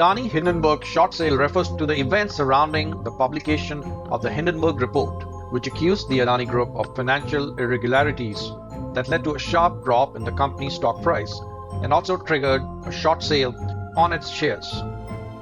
Adani Hindenburg short sale refers to the events surrounding the publication of the Hindenburg Report, which accused the Adani Group of financial irregularities that led to a sharp drop in the company's stock price and also triggered a short sale on its shares.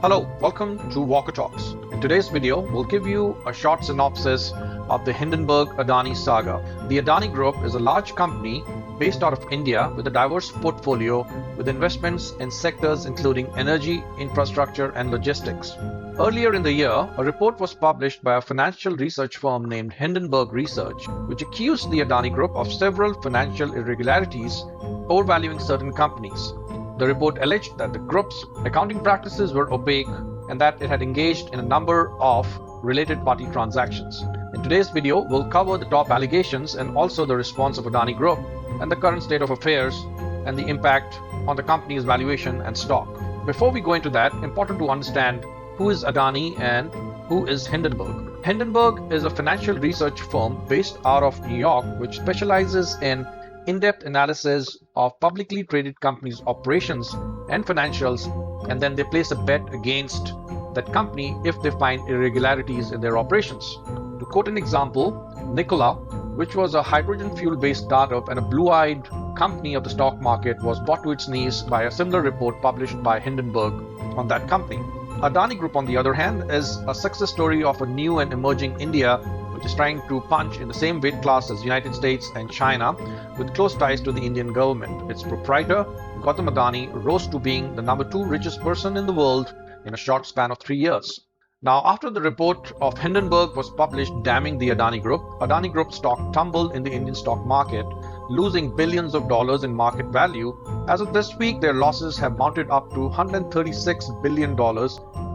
Hello, welcome to Walker Talks. In today's video, we'll give you a short synopsis of the Hindenburg Adani saga. The Adani Group is a large company based out of India with a diverse portfolio with investments in sectors including energy, infrastructure, and logistics. Earlier in the year, a report was published by a financial research firm named Hindenburg Research, which accused the Adani Group of several financial irregularities, overvaluing certain companies. The report alleged that the group's accounting practices were opaque and that it had engaged in a number of related party transactions. In today's video, we'll cover the top allegations and also the response of Adani Group and the current state of affairs and the impact on the company's valuation and stock. Before we go into that, important to understand who is Adani and who is Hindenburg. Hindenburg is a financial research firm based out of New York which specializes in in-depth analysis of publicly traded companies' operations and financials, and then they place a bet against that company if they find irregularities in their operations. To quote an example, Nikola, which was a hydrogen fuel-based startup and a blue-eyed company of the stock market, was brought to its knees by a similar report published by Hindenburg on that company. Adani Group, on the other hand, is a success story of a new and emerging India which is trying to punch in the same weight class as United States and China with close ties to the Indian government. Its proprietor, Gautam Adani, rose to being the number 2 richest person in the world in a short span of 3 years. Now, after the report of Hindenburg was published damning the Adani Group stock tumbled in the Indian stock market, losing billions of dollars in market value. As of this week, their losses have mounted up to $136 billion,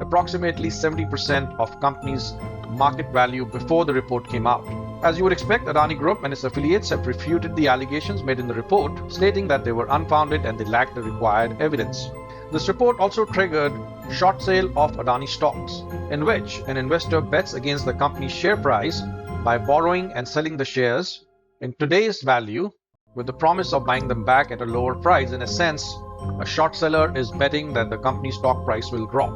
approximately 70% of company's market value before the report came out. As you would expect, Adani Group and its affiliates have refuted the allegations made in the report, stating that they were unfounded and they lacked the required evidence. This report also triggered short sale of Adani stocks, in which an investor bets against the company's share price by borrowing and selling the shares in today's value with the promise of buying them back at a lower price. In a sense, a short seller is betting that the company's stock price will drop.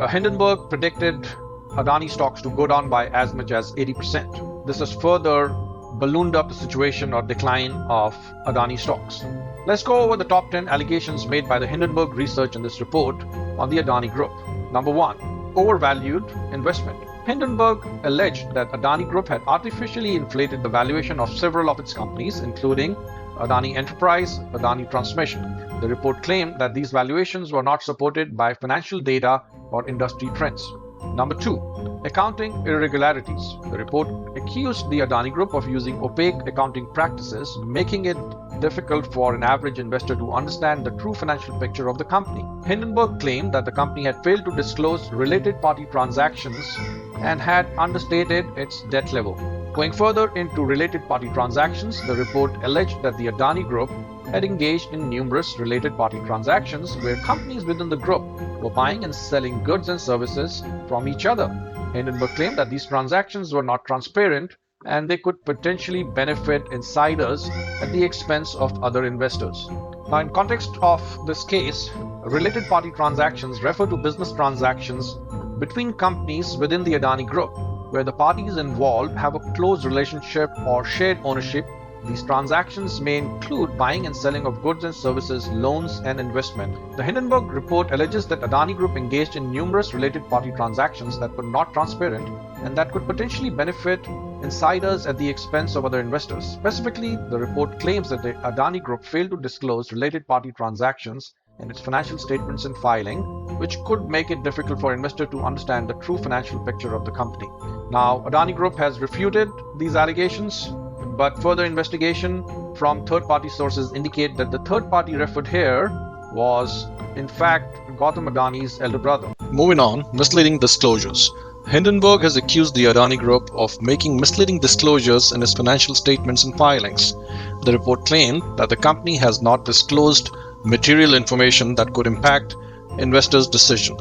Hindenburg predicted Adani stocks to go down by as much as 80%. This has further ballooned up the situation or decline of Adani stocks. Let's go over the top 10 allegations made by the Hindenburg Research in this report on the Adani Group. Number 1. Overvalued investment. Hindenburg alleged that Adani Group had artificially inflated the valuation of several of its companies, including Adani Enterprise, Adani Transmission. The report claimed that these valuations were not supported by financial data or industry trends. Number 2. Accounting irregularities. The report accused the Adani Group of using opaque accounting practices, making it difficult for an average investor to understand the true financial picture of the company. Hindenburg claimed that the company had failed to disclose related party transactions and had understated its debt level. Going further into related party transactions, the report alleged that the Adani Group had engaged in numerous related party transactions where companies within the group were buying and selling goods and services from each other. Hindenburg claimed that these transactions were not transparent and they could potentially benefit insiders at the expense of other investors. Now, in context of this case, related party transactions refer to business transactions between companies within the Adani Group, where the parties involved have a close relationship or shared ownership. These transactions may include buying and selling of goods and services, loans, and investment. The Hindenburg report alleges that Adani Group engaged in numerous related party transactions that were not transparent and that could potentially benefit insiders at the expense of other investors. Specifically, the report claims that the Adani Group failed to disclose related party transactions in its financial statements and filing, which could make it difficult for investors to understand the true financial picture of the company. Now, Adani Group has refuted these allegations, but further investigation from third-party sources indicate that the third party referred here was, in fact, Gautam Adani's elder brother. Moving on, misleading disclosures. Hindenburg has accused the Adani Group of making misleading disclosures in its financial statements and filings. The report claimed that the company has not disclosed material information that could impact investors' decision.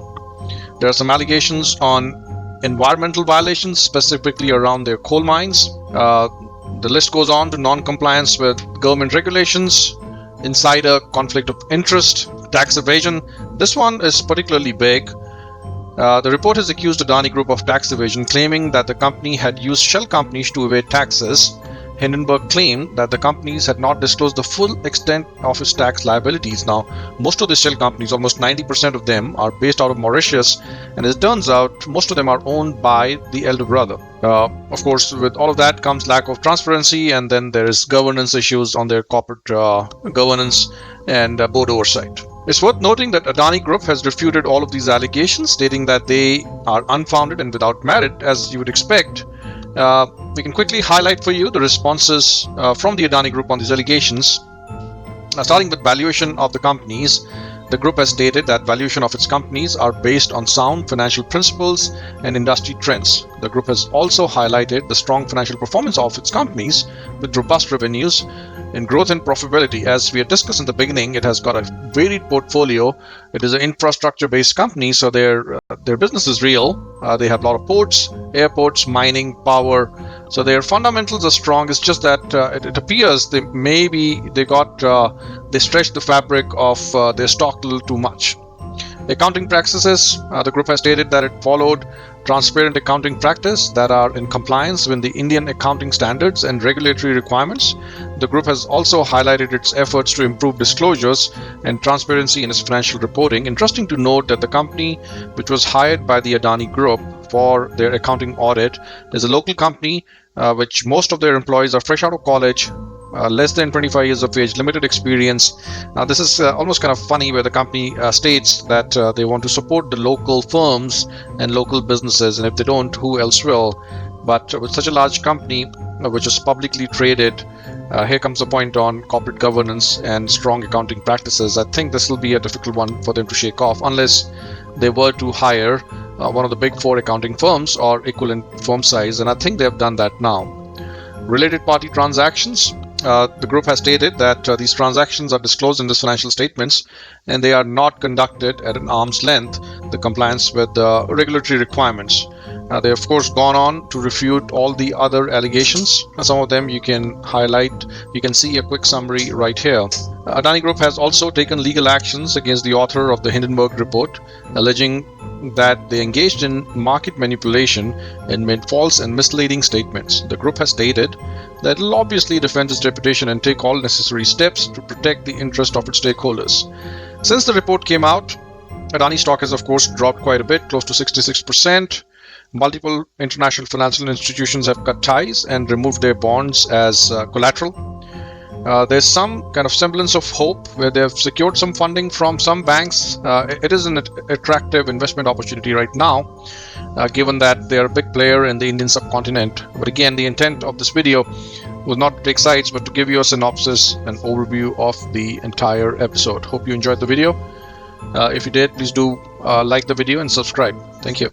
There are some allegations on environmental violations, specifically around their coal mines. The list goes on to non-compliance with government regulations, insider conflict of interest, tax evasion. This one is particularly big The report has accused Adani Group of tax evasion, claiming that the company had used shell companies to evade taxes. Hindenburg claimed that the companies had not disclosed the full extent of its tax liabilities. Now, most of the shell companies, almost 90% of them, are based out of Mauritius, and as it turns out, most of them are owned by the elder brother. Of course, with all of that comes lack of transparency, and then there is governance issues on their corporate governance and board oversight. It's worth noting that Adani Group has refuted all of these allegations, stating that they are unfounded and without merit, as you would expect. We can quickly highlight for you the responses from the Adani Group on these allegations. Starting with valuation of the companies, the group has stated that valuation of its companies are based on sound financial principles and industry trends. The group has also highlighted the strong financial performance of its companies with robust revenues and growth and profitability. As we had discussed in the beginning, it has got a varied portfolio. It is an infrastructure-based company, so their business is real. They have a lot of ports, airports, mining, power. So their fundamentals are strong. It's just that it appears they stretched the fabric of their stock a little too much. Accounting practices, the group has stated that it followed transparent accounting practice that are in compliance with the Indian accounting standards and regulatory requirements. The group has also highlighted its efforts to improve disclosures and transparency in its financial reporting. Interesting to note that the company, which was hired by the Adani Group for their accounting audit, is a local company which most of their employees are fresh out of college, less than 25 years of age, limited experience. Now, this is almost kind of funny, where the company states that they want to support the local firms and local businesses, and if they don't, who else will? But with such a large company, which is publicly traded, here comes the point on corporate governance and strong accounting practices. I think this will be a difficult one for them to shake off, unless they were to hire one of the big four accounting firms or equivalent firm size, and I think they have done that now. Related party transactions. The group has stated that these transactions are disclosed in the financial statements, and they are not conducted at an arm's length, the compliance with the regulatory requirements. They have, of course, gone on to refute all the other allegations. Some of them you can highlight. You can see a quick summary right here. Adani Group has also taken legal actions against the author of the Hindenburg report, alleging that they engaged in market manipulation and made false and misleading statements. The group has stated that it will obviously defend its reputation and take all necessary steps to protect the interest of its stakeholders. Since the report came out, Adani stock has, of course, dropped quite a bit, close to 66%. Multiple international financial institutions have cut ties and removed their bonds as collateral. There's some kind of semblance of hope where they've secured some funding from some banks. It is an attractive investment opportunity right now, given that they're a big player in the Indian subcontinent. But again, the intent of this video was not to take sides, but to give you a synopsis and overview of the entire episode. Hope you enjoyed the video. If you did, please do like the video and subscribe. Thank you.